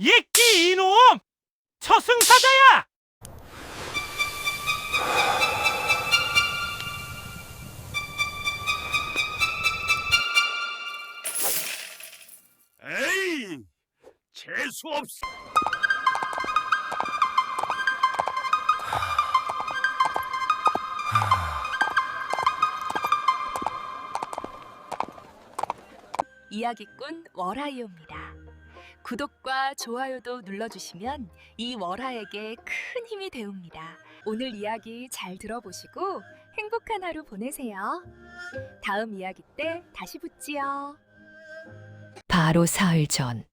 예끼 이놈! 저승사자야! 에이, 재수 없어. 이야기꾼 월하이오입니다. 구독과 좋아요도 눌러주시면 이 월하에게 큰 힘이 되옵니다. 오늘 이야기 잘 들어보시고 행복한 하루 보내세요. 다음 이야기 때 다시 붙지요. 바로 사흘 전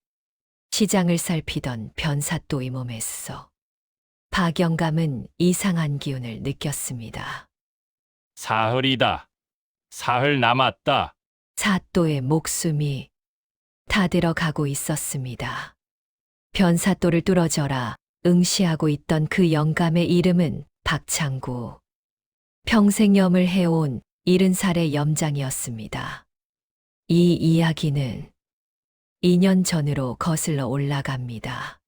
시장을 살피던 변사또의 몸에서 박영감은 이상한 기운을 느꼈습니다. 사흘이다. 사흘 남았다. 사또의 목숨이 다 들어가고 있었습니다. 변사또를 뚫어져라 응시하고 있던 그 영감의 이름은 박창구. 평생 염을 해온 70살의 염장이었습니다. 이 이야기는 2년 전으로 거슬러 올라갑니다.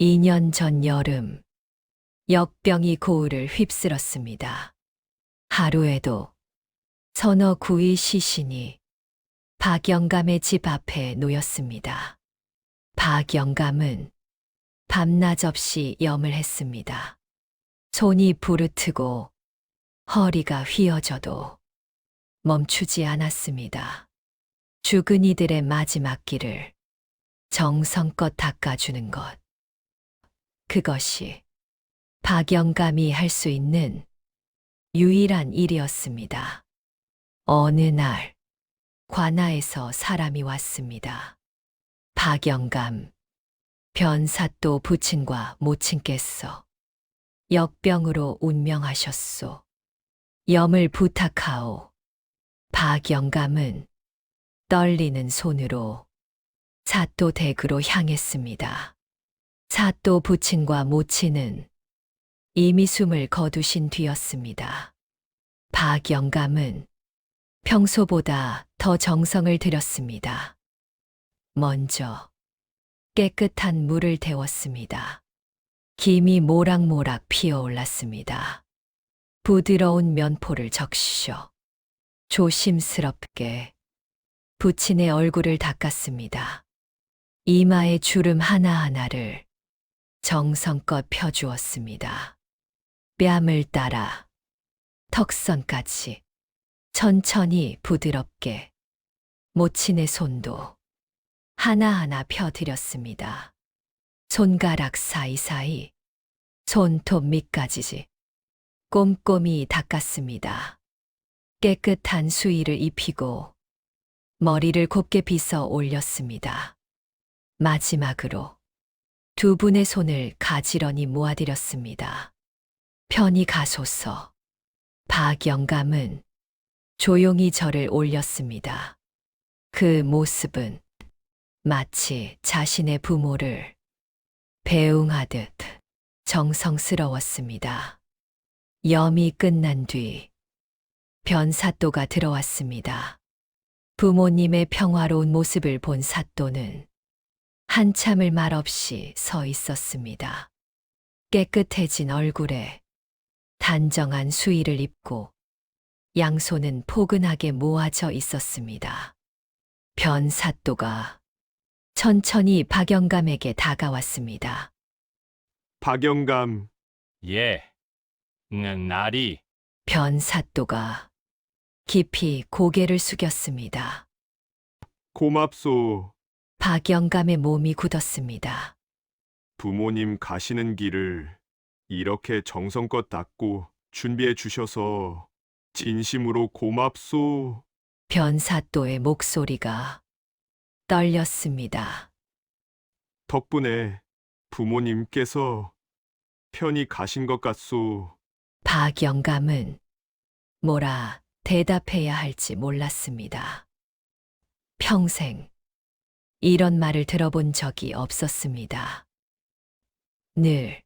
2년 전 여름, 역병이 고을을 휩쓸었습니다. 하루에도 서너 구의 시신이 박영감의 집 앞에 놓였습니다. 박영감은 밤낮 없이 염을 했습니다. 손이 부르트고 허리가 휘어져도 멈추지 않았습니다. 죽은 이들의 마지막 길을 정성껏 닦아주는 것. 그것이 박영감이 할 수 있는 유일한 일이었습니다. 어느 날 관아에서 사람이 왔습니다. 박영감, 변사또 부친과 모친께서 역병으로 운명하셨소. 염을 부탁하오. 박영감은 떨리는 손으로 사또 댁으로 향했습니다. 사또 부친과 모친은 이미 숨을 거두신 뒤였습니다. 박영감은 평소보다 더 정성을 들였습니다. 먼저 깨끗한 물을 데웠습니다. 김이 모락모락 피어올랐습니다. 부드러운 면포를 적시셔 조심스럽게 부친의 얼굴을 닦았습니다. 이마의 주름 하나하나를 정성껏 펴주었습니다. 뺨을 따라 턱선까지 천천히 부드럽게 모친의 손도 하나하나 펴드렸습니다. 손가락 사이사이 손톱 밑까지 꼼꼼히 닦았습니다. 깨끗한 수의를 입히고 머리를 곱게 빗어 올렸습니다. 마지막으로 두 분의 손을 가지런히 모아드렸습니다. 편히 가소서. 박영감은 조용히 절을 올렸습니다. 그 모습은 마치 자신의 부모를 배웅하듯 정성스러웠습니다. 염이 끝난 뒤 변사또가 들어왔습니다. 부모님의 평화로운 모습을 본 사또는 한참을 말없이 서 있었습니다. 깨끗해진 얼굴에 단정한 수의를 입고 양손은 포근하게 모아져 있었습니다. 변사또가 천천히 박영감에게 다가왔습니다. 박영감, 예. 나리. 변사또가 깊이 고개를 숙였습니다. 고맙소. 박영감의 몸이 굳었습니다. 부모님 가시는 길을 이렇게 정성껏 닦고 준비해 주셔서 진심으로 고맙소. 변사또의 목소리가 떨렸습니다. 덕분에 부모님께서 편히 가신 것 같소. 박영감은 뭐라 대답해야 할지 몰랐습니다. 평생 이런 말을 들어본 적이 없었습니다. 늘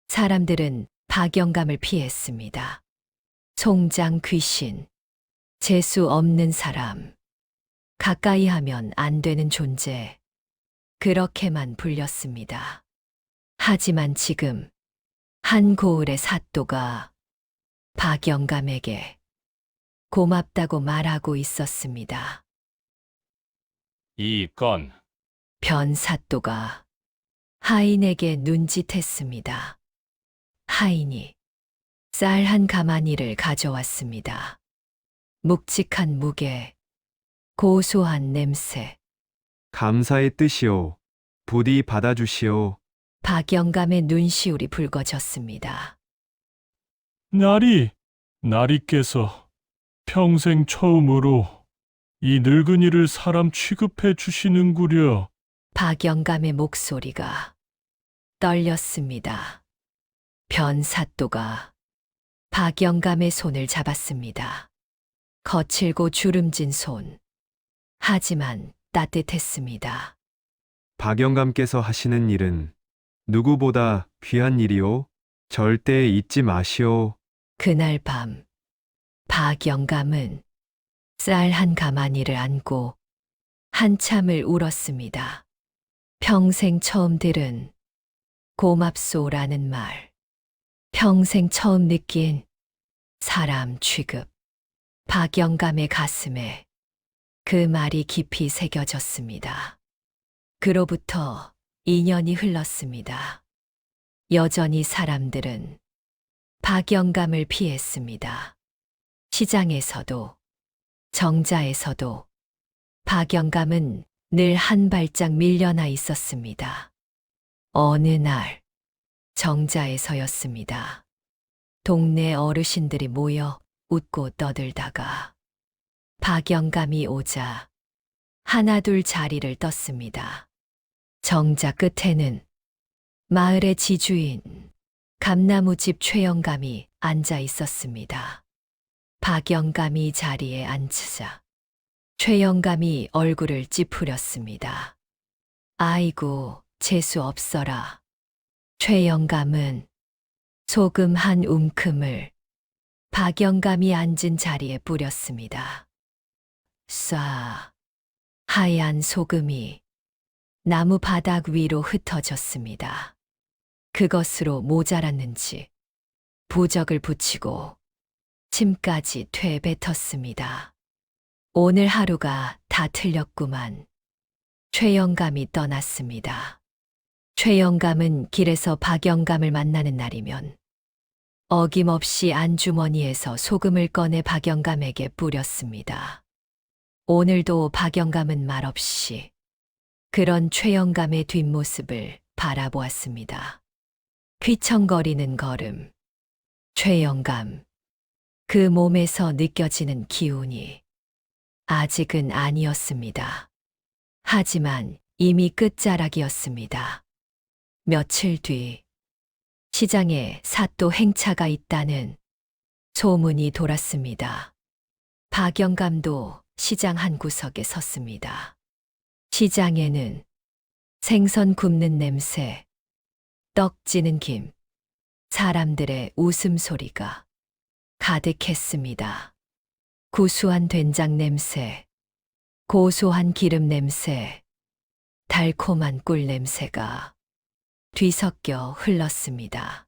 사람들은 박영감을 피했습니다. 송장 귀신, 재수 없는 사람, 가까이 하면 안 되는 존재. 그렇게만 불렸습니다. 하지만 지금 한 고을의 사또가 박영감에게 고맙다고 말하고 있었습니다. 이 건 변사또가 하인에게 눈짓했습니다. 하인이 쌀 한 가마니를 가져왔습니다. 묵직한 무게, 고소한 냄새. 감사의 뜻이오. 부디 받아주시오. 박영감의 눈시울이 붉어졌습니다. 나리께서 평생 처음으로 이 늙은이를 사람 취급해 주시는구려. 박영감의 목소리가 떨렸습니다. 변사또가 박영감의 손을 잡았습니다. 거칠고 주름진 손. 하지만 따뜻했습니다. 박영감께서 하시는 일은 누구보다 귀한 일이오. 절대 잊지 마시오. 그날 밤 박영감은 쌀 한 가마니를 안고 한참을 울었습니다. 평생 처음 들은 고맙소라는 말, 평생 처음 느낀 사람 취급. 박영감의 가슴에 그 말이 깊이 새겨졌습니다. 그로부터 2년이 흘렀습니다. 여전히 사람들은 박영감을 피했습니다. 시장에서도 정자에서도 박영감은 늘 한 발짝 밀려나 있었습니다. 어느 날 정자에서였습니다. 동네 어르신들이 모여 웃고 떠들다가 박영감이 오자 하나둘 자리를 떴습니다. 정자 끝에는 마을의 지주인 감나무집 최영감이 앉아 있었습니다. 박영감이 자리에 앉으자 최영감이 얼굴을 찌푸렸습니다. 아이고, 재수 없어라. 최영감은 소금 한 움큼을 박영감이 앉은 자리에 뿌렸습니다. 쏴. 하얀 소금이 나무 바닥 위로 흩어졌습니다. 그것으로 모자랐는지 부적을 붙이고 침까지 퇴뱉었습니다. 오늘 하루가 다 틀렸구만. 최영감이 떠났습니다. 최영감은 길에서 박영감을 만나는 날이면 어김없이 안주머니에서 소금을 꺼내 박영감에게 뿌렸습니다. 오늘도 박영감은 말없이 그런 최영감의 뒷모습을 바라보았습니다. 휘청거리는 걸음. 최영감. 그 몸에서 느껴지는 기운이 아직은 아니었습니다. 하지만 이미 끝자락이었습니다. 며칠 뒤 시장에 사또 행차가 있다는 소문이 돌았습니다. 박영감도 시장 한 구석에 섰습니다. 시장에는 생선 굽는 냄새, 떡 찌는 김, 사람들의 웃음소리가 가득했습니다. 구수한 된장 냄새, 고소한 기름 냄새, 달콤한 꿀 냄새가 뒤섞여 흘렀습니다.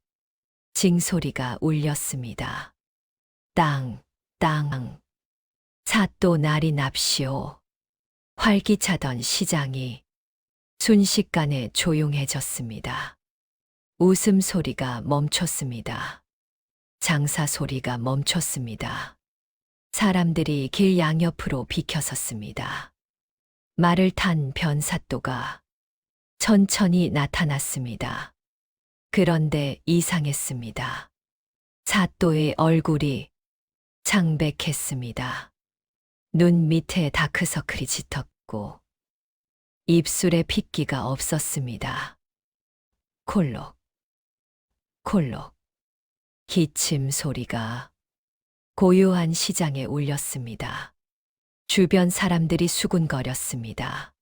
징소리가 울렸습니다. 땅, 땅. 사또 날이 납시오. 활기차던 시장이 순식간에 조용해졌습니다. 웃음소리가 멈췄습니다. 장사 소리가 멈췄습니다. 사람들이 길 양옆으로 비켜섰습니다. 말을 탄 변사또가 천천히 나타났습니다. 그런데 이상했습니다. 사또의 얼굴이 창백했습니다. 눈 밑에 다크서클이 짙었고 입술에 핏기가 없었습니다. 콜록, 콜록. 기침 소리가 고요한 시장에 울렸습니다. 주변 사람들이 수군거렸습니다.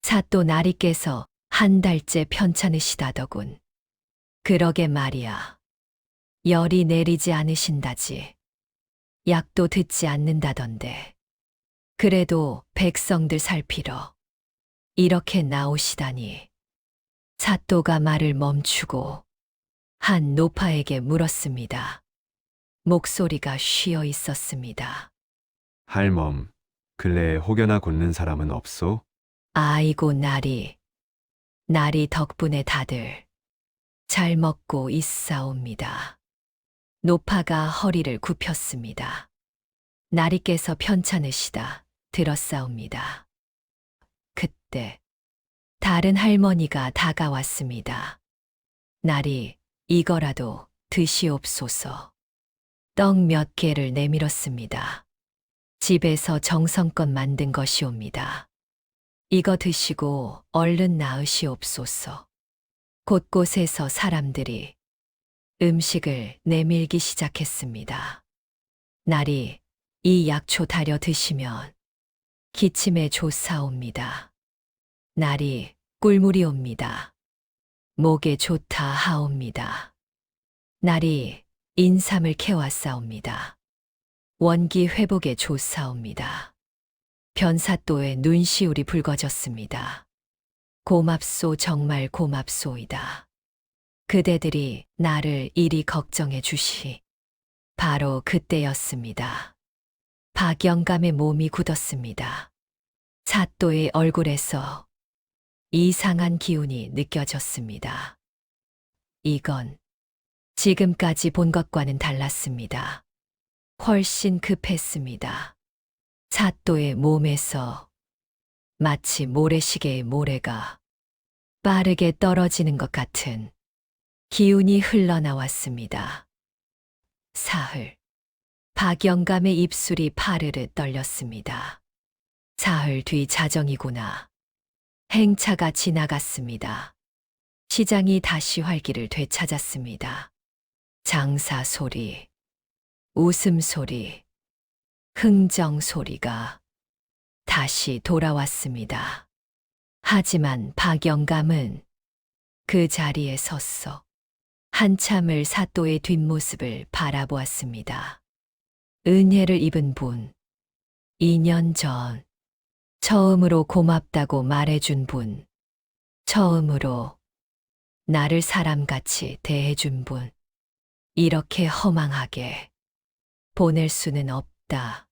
사또 나리께서 한 달째 편찮으시다더군. 그러게 말이야. 열이 내리지 않으신다지. 약도 듣지 않는다던데. 그래도 백성들 살피러 이렇게 나오시다니. 사또가 말을 멈추고 한 노파에게 물었습니다. 목소리가 쉬어 있었습니다. 할멈, 근래에 혹여나 곶는 사람은 없소? 아이고 나리 덕분에 다들 잘 먹고 있사옵니다. 노파가 허리를 굽혔습니다. 나리께서 편찮으시다 들었사옵니다. 그때 다른 할머니가 다가왔습니다. 나리, 이거라도 드시옵소서. 떡 몇 개를 내밀었습니다. 집에서 정성껏 만든 것이옵니다. 이거 드시고 얼른 나으시옵소서. 곳곳에서 사람들이 음식을 내밀기 시작했습니다. 나리, 이 약초 다려 드시면 기침에 좋사옵니다. 나리, 꿀물이 옵니다. 목에 좋다 하옵니다. 나리, 인삼을 캐왔사옵니다. 원기 회복에 좋사옵니다. 변사또에 눈시울이 붉어졌습니다. 고맙소, 정말 고맙소이다. 그대들이 나를 이리 걱정해 주시. 바로 그때였습니다. 박영감의 몸이 굳었습니다. 사또의 얼굴에서 이상한 기운이 느껴졌습니다. 이건 지금까지 본 것과는 달랐습니다. 훨씬 급했습니다. 사또의 몸에서 마치 모래시계의 모래가 빠르게 떨어지는 것 같은 기운이 흘러나왔습니다. 사흘, 박영감의 입술이 파르르 떨렸습니다. 사흘 뒤 자정이구나. 행차가 지나갔습니다. 시장이 다시 활기를 되찾았습니다. 장사 소리, 웃음소리, 흥정소리가 다시 돌아왔습니다. 하지만 박영감은 그 자리에 섰어 한참을 사또의 뒷모습을 바라보았습니다. 은혜를 입은 분, 2년 전 처음으로 고맙다고 말해준 분, 처음으로 나를 사람같이 대해준 분, 이렇게 허망하게 보낼 수는 없다.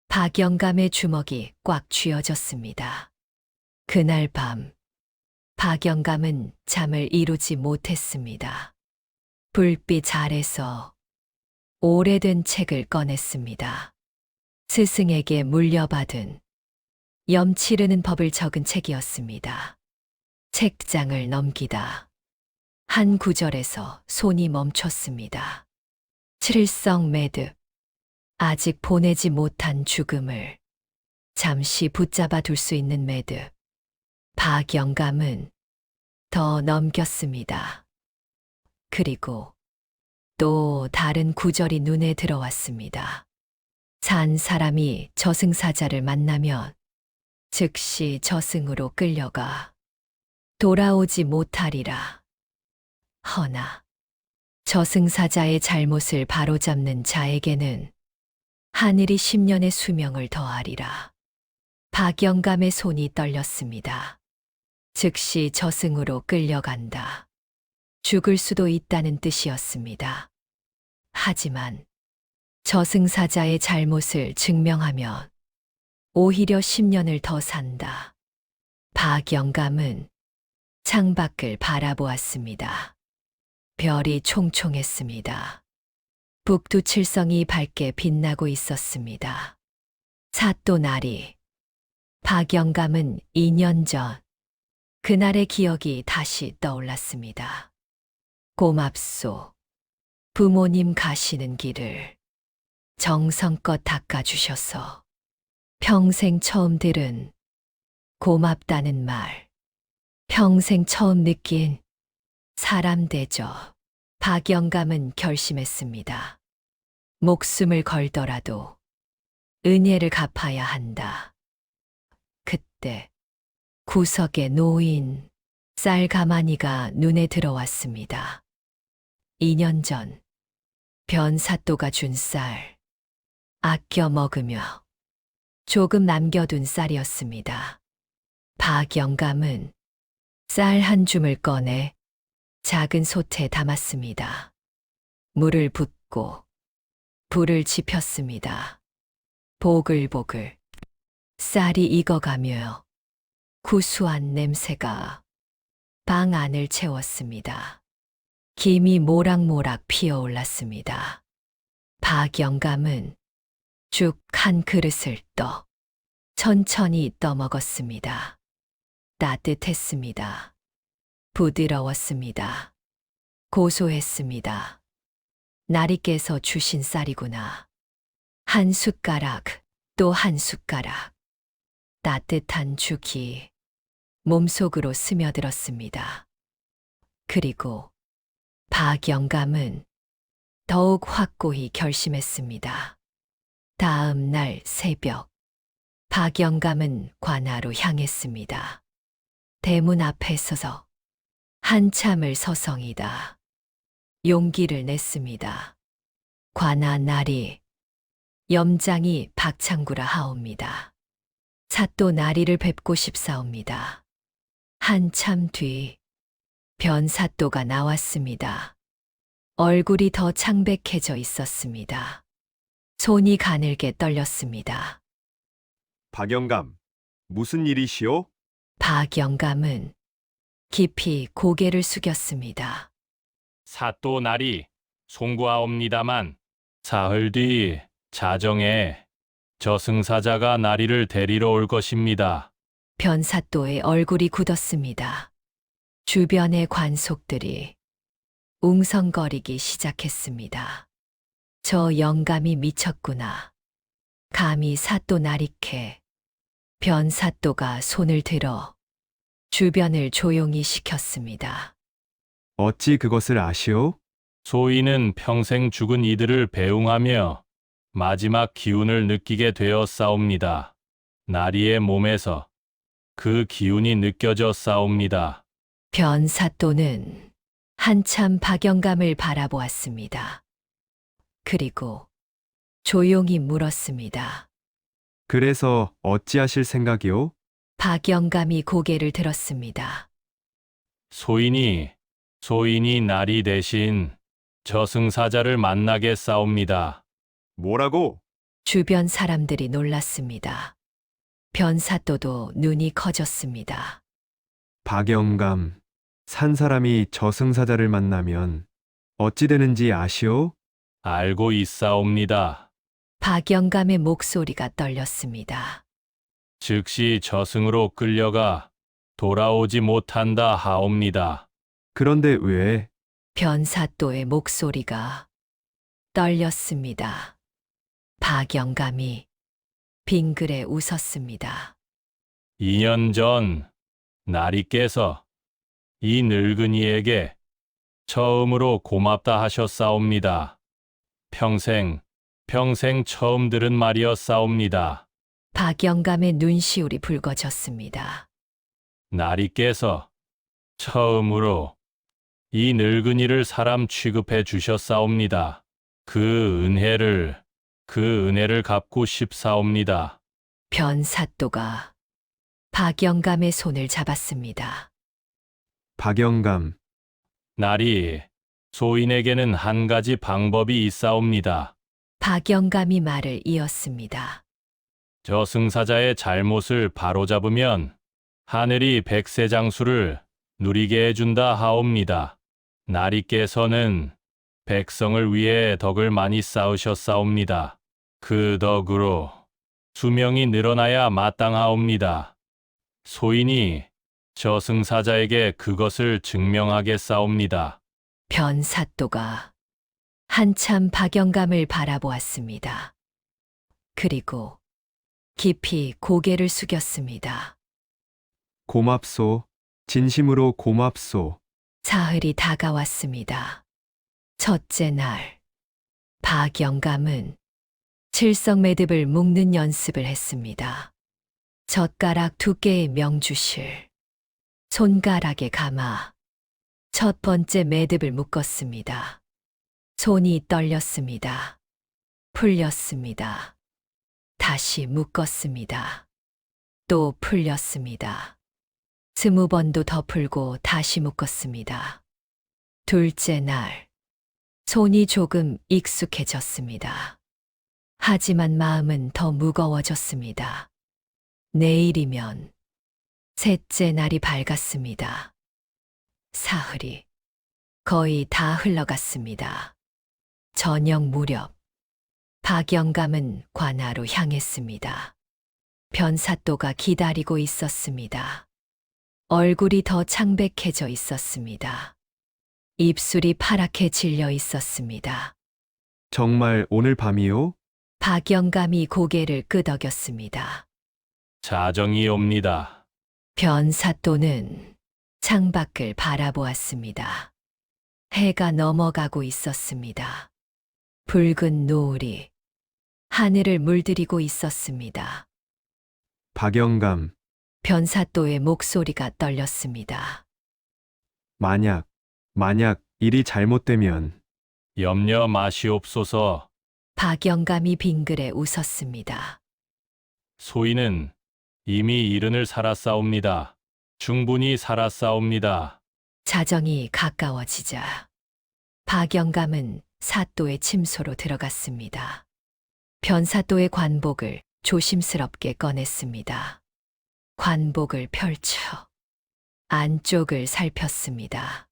박영감의 주먹이 꽉 쥐어졌습니다. 그날 밤, 박영감은 잠을 이루지 못했습니다. 불빛 아래서 오래된 책을 꺼냈습니다. 스승에게 물려받은 염치르는 법을 적은 책이었습니다. 책장을 넘기다 한 구절에서 손이 멈췄습니다. 칠성 매듭, 아직 보내지 못한 죽음을 잠시 붙잡아 둘 수 있는 매듭. 박영감은 더 넘겼습니다. 그리고 또 다른 구절이 눈에 들어왔습니다. 산 사람이 저승사자를 만나면 즉시 저승으로 끌려가 돌아오지 못하리라. 허나 저승사자의 잘못을 바로잡는 자에게는 하늘이 10년의 수명을 더하리라. 박영감의 손이 떨렸습니다. 즉시 저승으로 끌려간다. 죽을 수도 있다는 뜻이었습니다. 하지만 저승사자의 잘못을 증명하면 오히려 10년을 더 산다. 박영감은 창밖을 바라보았습니다. 별이 총총했습니다. 북두칠성이 밝게 빛나고 있었습니다. 사또 나리, 박영감은 2년 전 그날의 기억이 다시 떠올랐습니다. 고맙소. 부모님 가시는 길을 정성껏 닦아주셔서 평생 처음 들은 고맙다는 말, 평생 처음 느낀 사람 대접. 박영감은 결심했습니다. 목숨을 걸더라도 은혜를 갚아야 한다. 그때 구석에 놓인 쌀 가마니가 눈에 들어왔습니다. 2년 전 변사또가 준 쌀, 아껴 먹으며 조금 남겨둔 쌀이었습니다. 박영감은 쌀 한 줌을 꺼내 작은 솥에 담았습니다. 물을 붓고 불을 지폈습니다. 보글보글 쌀이 익어가며 구수한 냄새가 방 안을 채웠습니다. 김이 모락모락 피어올랐습니다. 박영감은 죽 한 그릇을 떠 천천히 떠먹었습니다. 따뜻했습니다. 부드러웠습니다. 고소했습니다. 날이 깨서 주신 쌀이구나. 한 숟가락, 또 한 숟가락. 따뜻한 죽이 몸속으로 스며들었습니다. 그리고 박영감은 더욱 확고히 결심했습니다. 다음 날 새벽, 박영감은 관아로 향했습니다. 대문 앞에 서서 한참을 서성이다 용기를 냈습니다. 관아 나리, 염장이 박창구라 하옵니다. 사또 나리를 뵙고 싶사옵니다. 한참 뒤 변사또가 나왔습니다. 얼굴이 더 창백해져 있었습니다. 손이 가늘게 떨렸습니다. 박영감, 무슨 일이시오? 박영감은 깊이 고개를 숙였습니다. 사또 날이 송구하옵니다만 사흘 뒤 자정에 저승사자가 나리를 데리러 올 것입니다. 변사또의 얼굴이 굳었습니다. 주변의 관속들이 웅성거리기 시작했습니다. 저 영감이 미쳤구나. 감히 사또 나리께 변사또가 손을 들어 주변을 조용히 시켰습니다. 어찌 그것을 아시오? 소인은 평생 죽은 이들을 배웅하며 마지막 기운을 느끼게 되었사옵니다. 나리의 몸에서 그 기운이 느껴져 싸웁니다. 변사또는 한참 박영감을 바라보았습니다. 그리고 조용히 물었습니다. 그래서 어찌하실 생각이오? 박영감이 고개를 들었습니다. 소인이 나리 대신 저승사자를 만나게 싸웁니다. 뭐라고? 주변 사람들이 놀랐습니다. 변사또도 눈이 커졌습니다. 박영감, 산 사람이 저승사자를 만나면 어찌 되는지 아시오? 알고 있사옵니다. 박영감의 목소리가 떨렸습니다. 즉시 저승으로 끌려가 돌아오지 못한다 하옵니다. 그런데 왜? 변사또의 목소리가 떨렸습니다. 박영감이 빙그레 웃었습니다. 2년 전 나리께서 이 늙은이에게 처음으로 고맙다 하셨사옵니다. 평생 처음 들은 말이었사옵니다. 박영감의 눈시울이 붉어졌습니다. 나리께서 처음으로 이 늙은이를 사람 취급해 주셨사옵니다. 그 은혜를 갚고 싶사옵니다. 변사또가 박영감의 손을 잡았습니다. 박영감, 나리, 소인에게는 한 가지 방법이 있사옵니다. 박영감이 말을 이었습니다. 저승사자의 잘못을 바로잡으면 하늘이 백세장수를 누리게 해준다 하옵니다. 나리께서는 백성을 위해 덕을 많이 쌓으셨사옵니다. 그 덕으로 수명이 늘어나야 마땅하옵니다. 소인이 저승사자에게 그것을 증명하겠사옵니다. 변사또가 한참 박영감을 바라보았습니다. 그리고 깊이 고개를 숙였습니다. 고맙소. 진심으로 고맙소. 사흘이 다가왔습니다. 첫째 날, 박영감은 칠성매듭을 묶는 연습을 했습니다. 젓가락 두께의 명주실, 손가락에 감아 첫 번째 매듭을 묶었습니다. 손이 떨렸습니다. 풀렸습니다. 다시 묶었습니다. 또 풀렸습니다. 20번도 더 풀고 다시 묶었습니다. 둘째 날, 손이 조금 익숙해졌습니다. 하지만 마음은 더 무거워졌습니다. 내일이면 셋째 날이 밝았습니다. 사흘이 거의 다 흘러갔습니다. 저녁 무렵, 박영감은 관하로 향했습니다. 변사또가 기다리고 있었습니다. 얼굴이 더 창백해져 있었습니다. 입술이 파랗게 질려 있었습니다. 정말 오늘 밤이요? 박영감이 고개를 끄덕였습니다. 자정이 옵니다. 변사또는 창밖을 바라보았습니다. 해가 넘어가고 있었습니다. 붉은 노을이 하늘을 물들이고 있었습니다. 박영감, 변사또의 목소리가 떨렸습니다. 만약 일이 잘못되면 염려 마시옵소서. 박영감이 빙그레 웃었습니다. 소인은 이미 이른을 살았사옵니다. 충분히 살았사옵니다. 자정이 가까워지자 박영감은 사또의 침소로 들어갔습니다. 변사또의 관복을 조심스럽게 꺼냈습니다. 관복을 펼쳐 안쪽을 살폈습니다.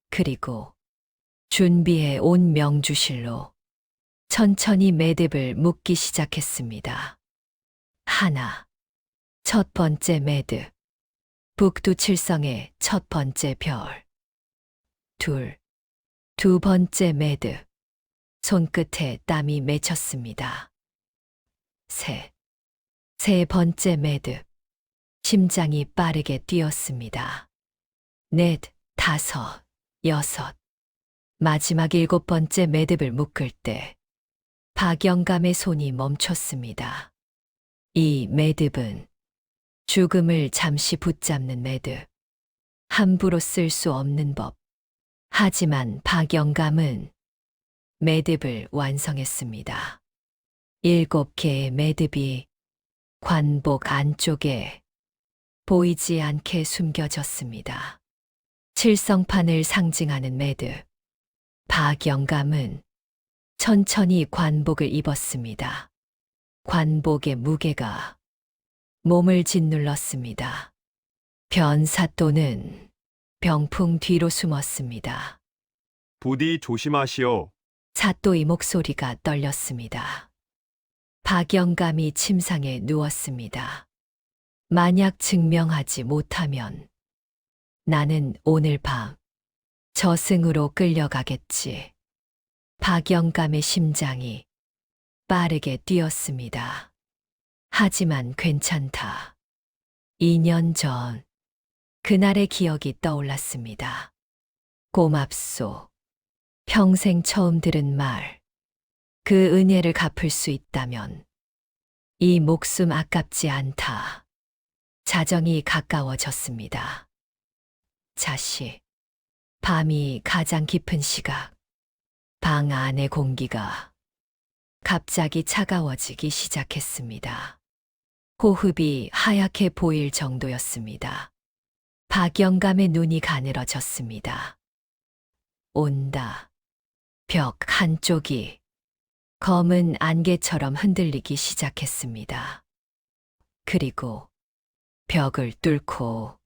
그리고 준비해 온 명주실로 천천히 매듭을 묶기 시작했습니다. 하나, 첫 번째 매듭, 북두칠성의 첫 번째 별. 둘, 두 번째 매듭, 손끝에 땀이 맺혔습니다. 셋, 세 번째 매듭, 심장이 빠르게 뛰었습니다. 넷, 다섯, 여섯, 마지막 7번째 매듭을 묶을 때 박영감의 손이 멈췄습니다. 이 매듭은 죽음을 잠시 붙잡는 매듭, 함부로 쓸 수 없는 법. 하지만 박영감은 매듭을 완성했습니다. 7개의 매듭이 관복 안쪽에 보이지 않게 숨겨졌습니다. 칠성판을 상징하는 매듭. 박영감은 천천히 관복을 입었습니다. 관복의 무게가 몸을 짓눌렀습니다. 변사또는 병풍 뒤로 숨었습니다. 부디 조심하시오. 사또의 목소리가 떨렸습니다. 박영감이 침상에 누웠습니다. 만약 증명하지 못하면 나는 오늘 밤 저승으로 끌려가겠지. 박영감의 심장이 빠르게 뛰었습니다. 하지만 괜찮다. 2년 전 그날의 기억이 떠올랐습니다. 고맙소. 평생 처음 들은 말. 그 은혜를 갚을 수 있다면 이 목숨 아깝지 않다. 자정이 가까워졌습니다. 자식, 밤이 가장 깊은 시각. 방 안의 공기가 갑자기 차가워지기 시작했습니다. 호흡이 하얗게 보일 정도였습니다. 박영감의 눈이 가늘어졌습니다. 온다. 벽 한쪽이 검은 안개처럼 흔들리기 시작했습니다. 그리고 벽을 뚫고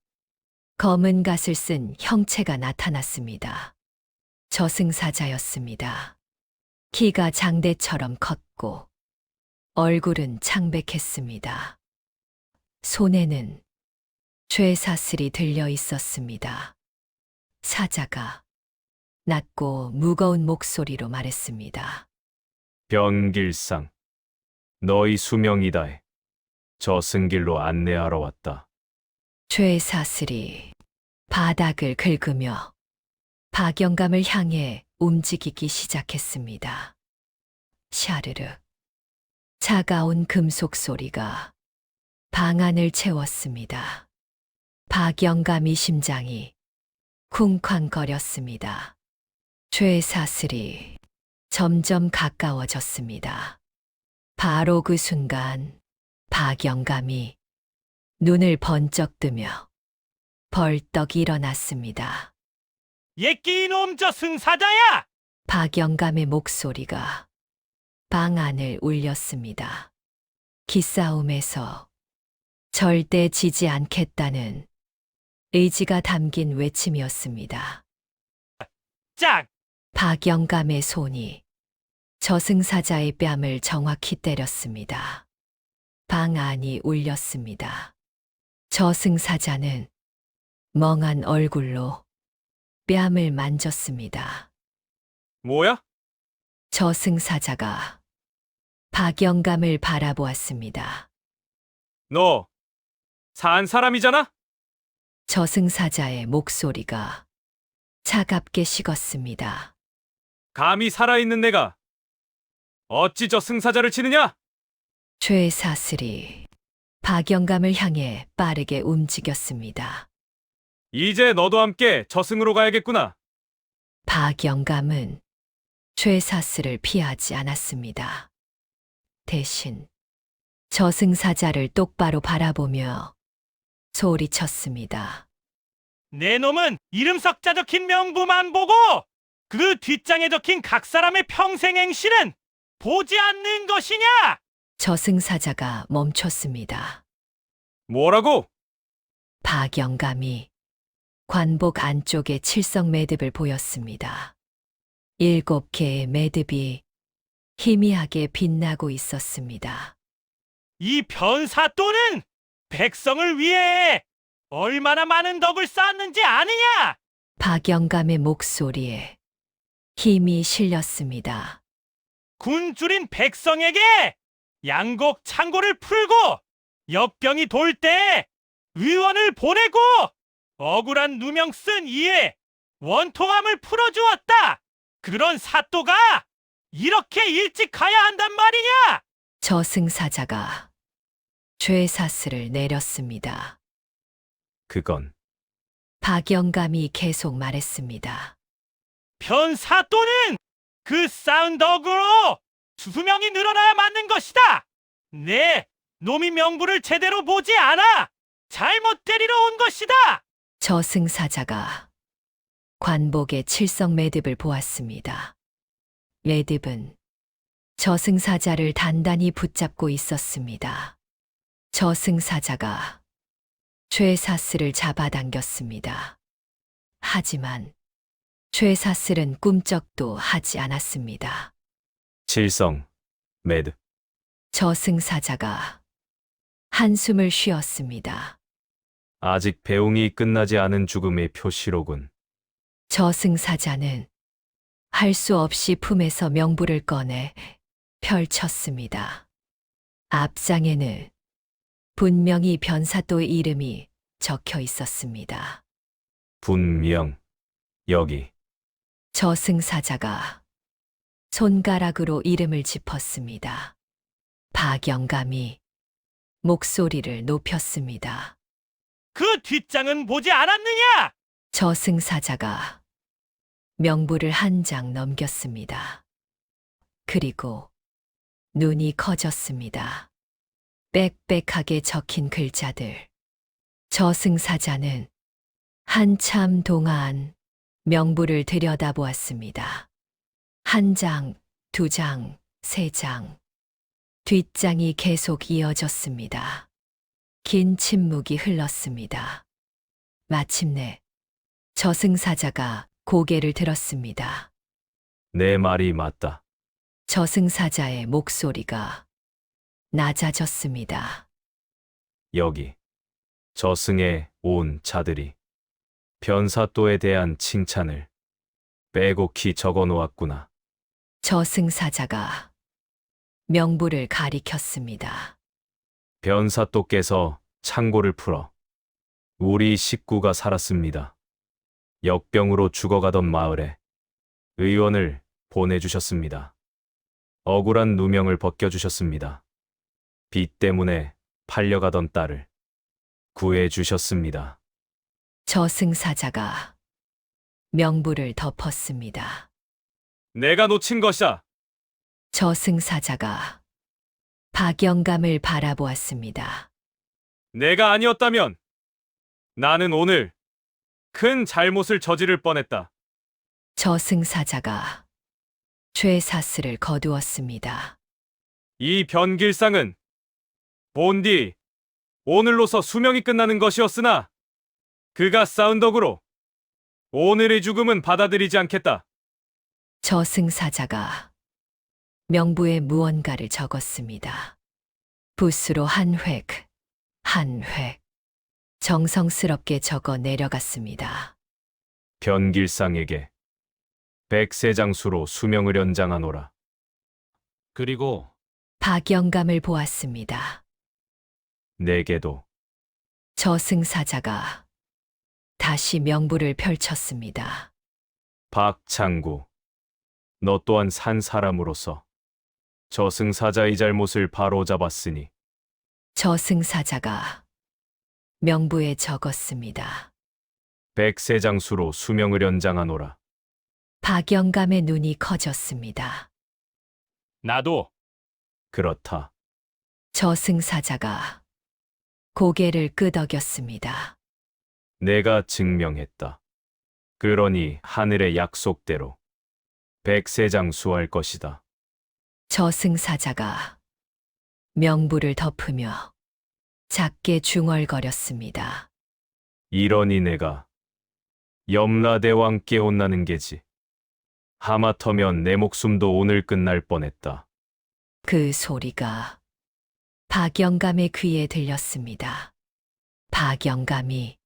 검은 갓을 쓴 형체가 나타났습니다. 저승사자였습니다. 키가 장대처럼 컸고 얼굴은 창백했습니다. 손에는 쇠사슬이 들려 있었습니다. 사자가 낮고 무거운 목소리로 말했습니다. 변길상, 너희 수명이다에 저승길로 안내하러 왔다. 쇠사슬이 바닥을 긁으며 박영감을 향해 움직이기 시작했습니다. 샤르르. 차가운 금속 소리가 방 안을 채웠습니다. 박영감의 심장이 쿵쾅거렸습니다. 쇠사슬이 점점 가까워졌습니다. 바로 그 순간 박영감이 눈을 번쩍 뜨며 벌떡 일어났습니다. 예끼 이놈 저승사자야! 박영감의 목소리가 방 안을 울렸습니다. 기싸움에서 절대 지지 않겠다는 의지가 담긴 외침이었습니다. 짝! 박영감의 손이 저승사자의 뺨을 정확히 때렸습니다. 방 안이 울렸습니다. 저승사자는 멍한 얼굴로 뺨을 만졌습니다. 뭐야? 저승사자가 박영감을 바라보았습니다. 너 산 사람이잖아? 저승사자의 목소리가 차갑게 식었습니다. 감히 살아있는 내가 어찌 저 승사자를 치느냐? 죄사슬이 박영감을 향해 빠르게 움직였습니다. 이제 너도 함께 저승으로 가야겠구나. 박영감은 죄사슬을 피하지 않았습니다. 대신 저승사자를 똑바로 바라보며 소리쳤습니다. 내 놈은 이름 석자 적힌 명부만 보고 그 뒷장에 적힌 각 사람의 평생 행실은 보지 않는 것이냐? 저승사자가 멈췄습니다. 뭐라고? 박영감이 관복 안쪽에 칠성 매듭을 보였습니다. 7개의 매듭이 희미하게 빛나고 있었습니다. 이 변사또는 백성을 위해 얼마나 많은 덕을 쌓았는지 아느냐? 박영감의 목소리에 힘이 실렸습니다. 굶주린 백성에게 양곡 창고를 풀고 역병이 돌 때 의원을 보내고 억울한 누명 쓴 이에 원통함을 풀어주었다. 그런 사또가 이렇게 일찍 가야 한단 말이냐? 저승사자가 죄사슬을 내렸습니다. 그건 박영감이 계속 말했습니다. 변사또는 그 쌓은 덕으로 수명이 늘어나야 맞는 것이다. 내 놈이 명부를 제대로 보지 않아 잘못 데리러 온 것이다. 저승사자가 관복의 칠성 매듭을 보았습니다. 매듭은 저승사자를 단단히 붙잡고 있었습니다. 저승사자가 죄사슬을 잡아당겼습니다. 하지만 죄사슬은 꿈쩍도 하지 않았습니다. 칠성 매듭. 저승사자가 한숨을 쉬었습니다. 아직 배웅이 끝나지 않은 죽음의 표시로군. 저승사자는 할 수 없이 품에서 명부를 꺼내 펼쳤습니다. 앞장에는 분명히 변사또의 이름이 적혀 있었습니다. 분명 여기. 저승사자가 손가락으로 이름을 짚었습니다. 박영감이 목소리를 높였습니다. 그 뒷장은 보지 않았느냐? 저승사자가 명부를 한 장 넘겼습니다. 그리고 눈이 커졌습니다. 빽빽하게 적힌 글자들. 저승사자는 한참 동안 명부를 들여다보았습니다. 1장, 2장, 3장. 뒷장이 계속 이어졌습니다. 긴 침묵이 흘렀습니다. 마침내 저승사자가 고개를 들었습니다. 내 말이 맞다. 저승사자의 목소리가 낮아졌습니다. 여기 저승에 온 자들이 변사또에 대한 칭찬을 빼곡히 적어 놓았구나. 저승사자가 명부를 가리켰습니다. 변사또께서 창고를 풀어 우리 식구가 살았습니다. 역병으로 죽어가던 마을에 의원을 보내주셨습니다. 억울한 누명을 벗겨주셨습니다. 빚 때문에 팔려가던 딸을 구해주셨습니다. 저승사자가 명부를 덮었습니다. 내가 놓친 것이야. 저승사자가 박영감을 바라보았습니다. 내가 아니었다면 나는 오늘 큰 잘못을 저지를 뻔했다. 저승사자가 죄사슬을 거두었습니다. 이 변길상은 본디 오늘로서 수명이 끝나는 것이었으나 그가 쌓은 덕으로 오늘의 죽음은 받아들이지 않겠다. 저승사자가 명부에 무언가를 적었습니다. 붓으로 한 획, 한 획, 정성스럽게 적어 내려갔습니다. 변길상에게 백세장수로 수명을 연장하노라. 그리고 박영감을 보았습니다. 내게도 저승사자가 다시 명부를 펼쳤습니다. 박창구, 너 또한 산 사람으로서 저승사자의 잘못을 바로잡았으니 저승사자가 명부에 적었습니다. 백세장수로 수명을 연장하노라. 박영감의 눈이 커졌습니다. 나도 그렇다. 저승사자가 고개를 끄덕였습니다. 내가 증명했다. 그러니 하늘의 약속대로 백세장수할 것이다. 저승사자가 명부를 덮으며 작게 중얼거렸습니다. 이러니 내가 염라대왕께 혼나는 게지. 하마터면 내 목숨도 오늘 끝날 뻔했다. 그 소리가 박영감의 귀에 들렸습니다. 박영감이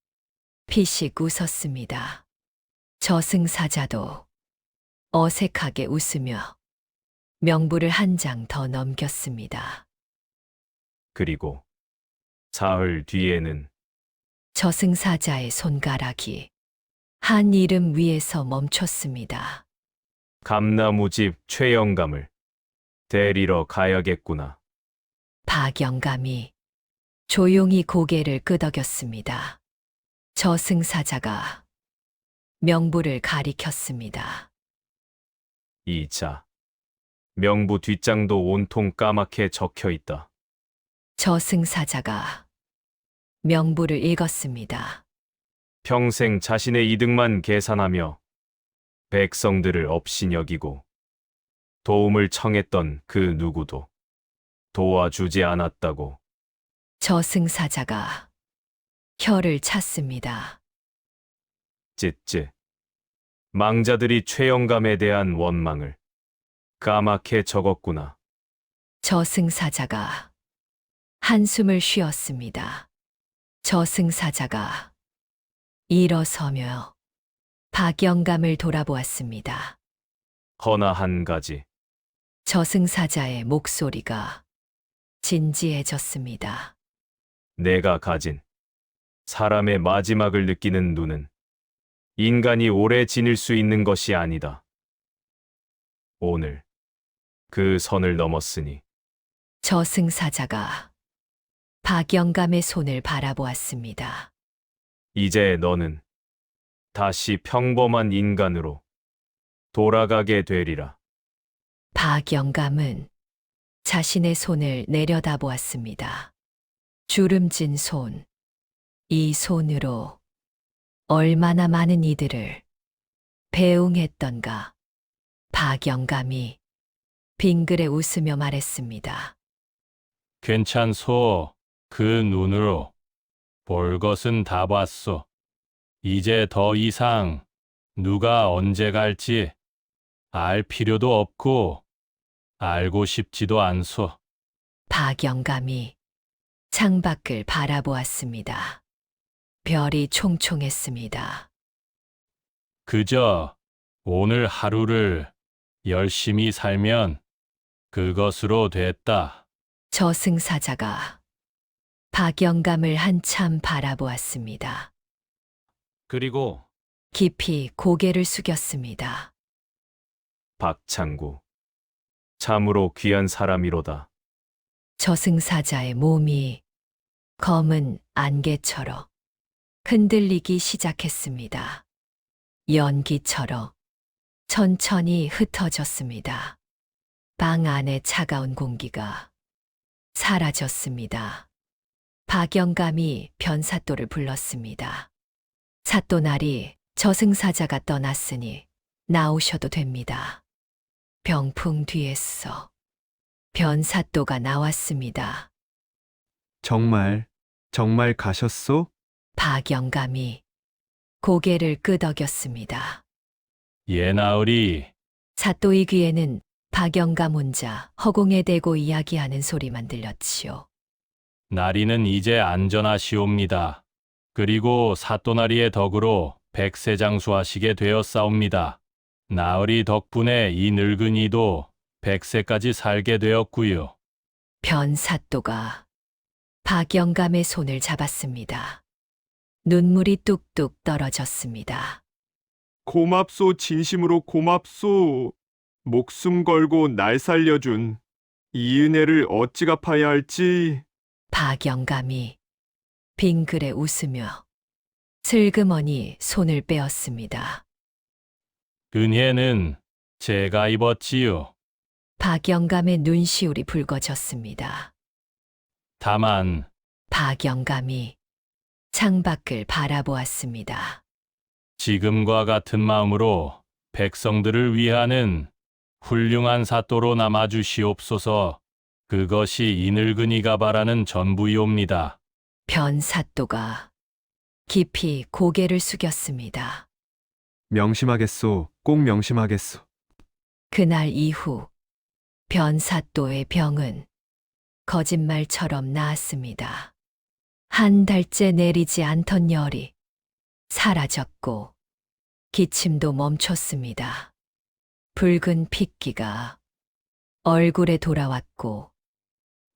피식 웃었습니다. 저승사자도 어색하게 웃으며 명부를 한 장 더 넘겼습니다. 그리고 사흘 뒤에는 저승사자의 손가락이 한 이름 위에서 멈췄습니다. 감나무집 최영감을 데리러 가야겠구나. 박영감이 조용히 고개를 끄덕였습니다. 저승사자가 명부를 가리켰습니다. 이자 명부 뒷장도 온통 까맣게 적혀 있다. 저승사자가 명부를 읽었습니다. 평생 자신의 이득만 계산하며 백성들을 업신여기고 도움을 청했던 그 누구도 도와주지 않았다고. 저승사자가 혀를 찼습니다. 찌찌. 망자들이 최영감에 대한 원망을 까맣게 적었구나. 저승사자가 한숨을 쉬었습니다. 저승사자가 일어서며 박영감을 돌아보았습니다. 허나 한 가지. 저승사자의 목소리가 진지해졌습니다. 내가 가진 사람의 마지막을 느끼는 눈은 인간이 오래 지닐 수 있는 것이 아니다. 오늘 그 선을 넘었으니 저승사자가 박영감의 손을 바라보았습니다. 이제 너는 다시 평범한 인간으로 돌아가게 되리라. 박영감은 자신의 손을 내려다보았습니다. 주름진 손, 이 손으로 얼마나 많은 이들을 배웅했던가. 박영감이 빙그레 웃으며 말했습니다. 괜찮소. 그 눈으로 볼 것은 다 봤소. 이제 더 이상 누가 언제 갈지 알 필요도 없고 알고 싶지도 않소. 박영감이 창밖을 바라보았습니다. 별이 총총했습니다. 그저 오늘 하루를 열심히 살면 그것으로 됐다. 저승사자가 박영감을 한참 바라보았습니다. 그리고 깊이 고개를 숙였습니다. 박창구. 참으로 귀한 사람이로다. 저승사자의 몸이 검은 안개처럼 흔들리기 시작했습니다. 연기처럼 천천히 흩어졌습니다. 방 안의 차가운 공기가 사라졌습니다. 박영감이 변사또를 불렀습니다. 사또날이 저승사자가 떠났으니 나오셔도 됩니다. 병풍 뒤에서 변사또가 나왔습니다. 정말 가셨소? 박영감이 고개를 끄덕였습니다. 예나으리, 사또의 귀에는 박영감 혼자 허공에 대고 이야기하는 소리만 들렸지요. 나리는 이제 안전하시옵니다. 그리고 사또나리의 덕으로 백세장수하시게 되었사옵니다. 나으리 덕분에 이 늙은이도 100세까지 살게 되었구요. 변사또가 박영감의 손을 잡았습니다. 눈물이 뚝뚝 떨어졌습니다. 고맙소, 진심으로 고맙소. 목숨 걸고 날 살려준 이 은혜를 어찌 갚아야 할지. 박영감이 빙그레 웃으며 슬그머니 손을 빼었습니다. 은혜는 제가 입었지요. 박영감의 눈시울이 붉어졌습니다. 다만 박영감이 창밖을 바라보았습니다. 지금과 같은 마음으로 백성들을 위하는 훌륭한 사또로 남아주시옵소서. 그것이 이 늙은이가 바라는 전부이옵니다. 변사또가 깊이 고개를 숙였습니다. 명심하겠소. 꼭 명심하겠소. 그날 이후 변사또의 병은 거짓말처럼 나았습니다. 한 달째 내리지 않던 열이 사라졌고 기침도 멈췄습니다. 붉은 핏기가 얼굴에 돌아왔고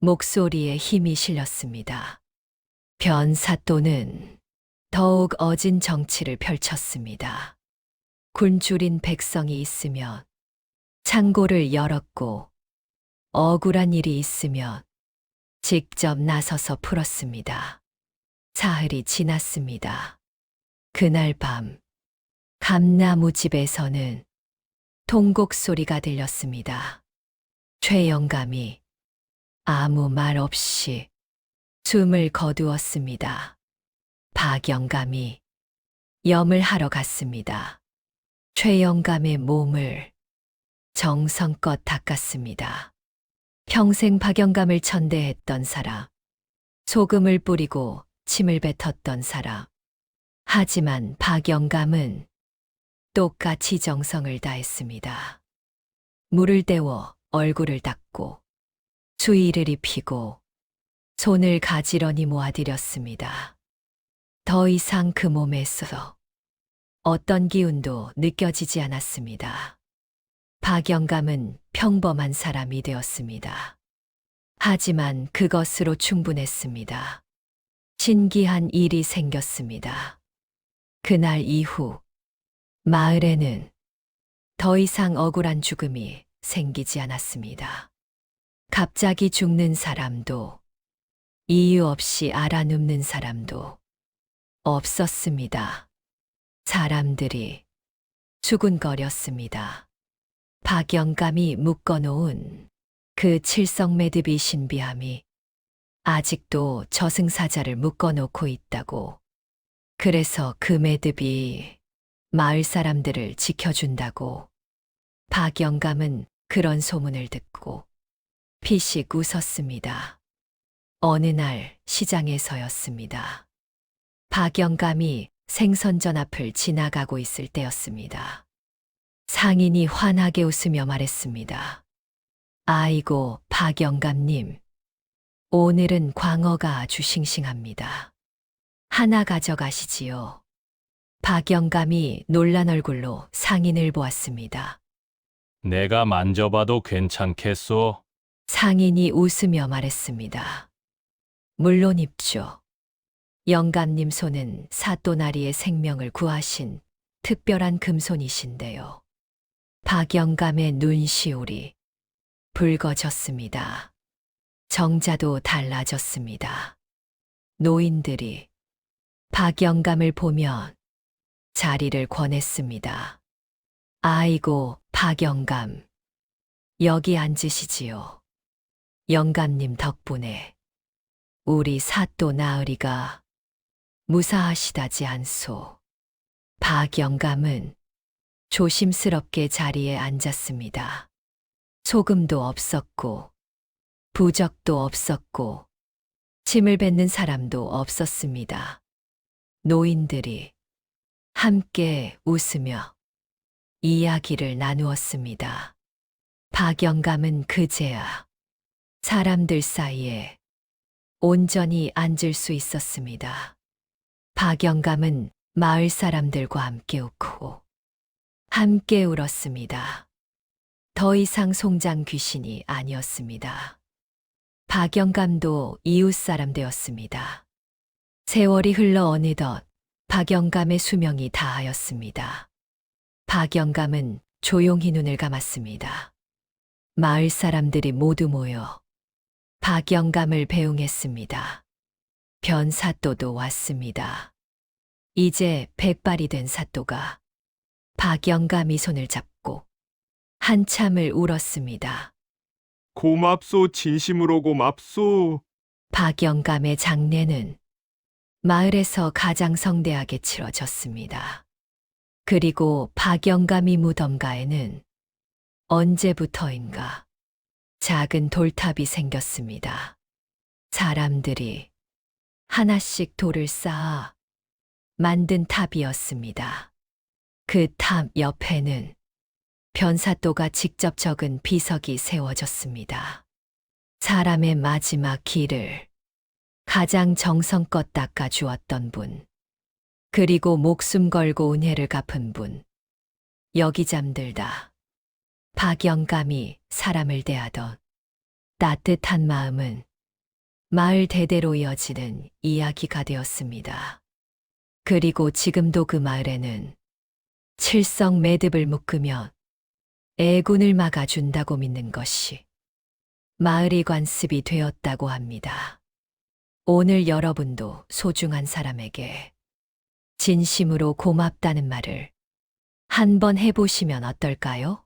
목소리에 힘이 실렸습니다. 변사또는 더욱 어진 정치를 펼쳤습니다. 굶주린 백성이 있으면 창고를 열었고 억울한 일이 있으면 직접 나서서 풀었습니다. 사흘이 지났습니다. 그날 밤 감나무 집에서는 통곡 소리가 들렸습니다. 최영감이 아무 말 없이 숨을 거두었습니다. 박영감이 염을 하러 갔습니다. 최영감의 몸을 정성껏 닦았습니다. 평생 박영감을 천대했던 사람, 소금을 뿌리고 침을 뱉었던 사람. 하지만 박영감은 똑같이 정성을 다했습니다. 물을 데워 얼굴을 닦고 수의를 입히고 손을 가지런히 모아드렸습니다. 더 이상 그 몸에서 어떤 기운도 느껴지지 않았습니다. 박영감은 평범한 사람이 되었습니다. 하지만 그것으로 충분했습니다. 신기한 일이 생겼습니다. 그날 이후 마을에는 더 이상 억울한 죽음이 생기지 않았습니다. 갑자기 죽는 사람도 이유 없이 알아눕는 사람도 없었습니다. 사람들이 수군거렸습니다. 박영감이 묶어놓은 그 칠성매듭이 신비함이 아직도 저승사자를 묶어놓고 있다고. 그래서 그 매듭이 마을 사람들을 지켜준다고. 박영감은 그런 소문을 듣고 피식 웃었습니다. 어느 날 시장에서였습니다. 박영감이 생선전 앞을 지나가고 있을 때였습니다. 상인이 환하게 웃으며 말했습니다. 아이고, 박영감님. 오늘은 광어가 아주 싱싱합니다. 하나 가져가시지요. 박영감이 놀란 얼굴로 상인을 보았습니다. 내가 만져봐도 괜찮겠소? 상인이 웃으며 말했습니다. 물론 입죠. 영감님 손은 사또나리의 생명을 구하신 특별한 금손이신데요. 박영감의 눈시울이 붉어졌습니다. 정자도 달라졌습니다. 노인들이 박영감을 보면 자리를 권했습니다. 아이고, 박영감. 여기 앉으시지요. 영감님 덕분에 우리 사또 나으리가 무사하시다지 않소. 박영감은 조심스럽게 자리에 앉았습니다. 소금도 없었고, 부적도 없었고, 침을 뱉는 사람도 없었습니다. 노인들이 함께 웃으며 이야기를 나누었습니다. 박영감은 그제야 사람들 사이에 온전히 앉을 수 있었습니다. 박영감은 마을 사람들과 함께 웃고 함께 울었습니다. 더 이상 송장 귀신이 아니었습니다. 박영감도 이웃 사람 되었습니다. 세월이 흘러 어느덧 박영감의 수명이 다하였습니다. 박영감은 조용히 눈을 감았습니다. 마을 사람들이 모두 모여 박영감을 배웅했습니다. 변사또도 왔습니다. 이제 100발이 된 사또가 박영감이 손을 잡고 한참을 울었습니다. 고맙소, 진심으로 고맙소. 박영감의 장례는 마을에서 가장 성대하게 치러졌습니다. 그리고 박영감이 무덤가에는 언제부터인가 작은 돌탑이 생겼습니다. 사람들이 하나씩 돌을 쌓아 만든 탑이었습니다. 그 탑 옆에는 변사또가 직접 적은 비석이 세워졌습니다. 사람의 마지막 길을 가장 정성껏 닦아주었던 분, 그리고 목숨 걸고 은혜를 갚은 분, 여기 잠들다 박영감이 사람을 대하던 따뜻한 마음은 마을 대대로 이어지는 이야기가 되었습니다. 그리고 지금도 그 마을에는 칠성 매듭을 묶으면 애군을 막아준다고 믿는 것이 마을의 관습이 되었다고 합니다. 오늘 여러분도 소중한 사람에게 진심으로 고맙다는 말을 한번 해보시면 어떨까요?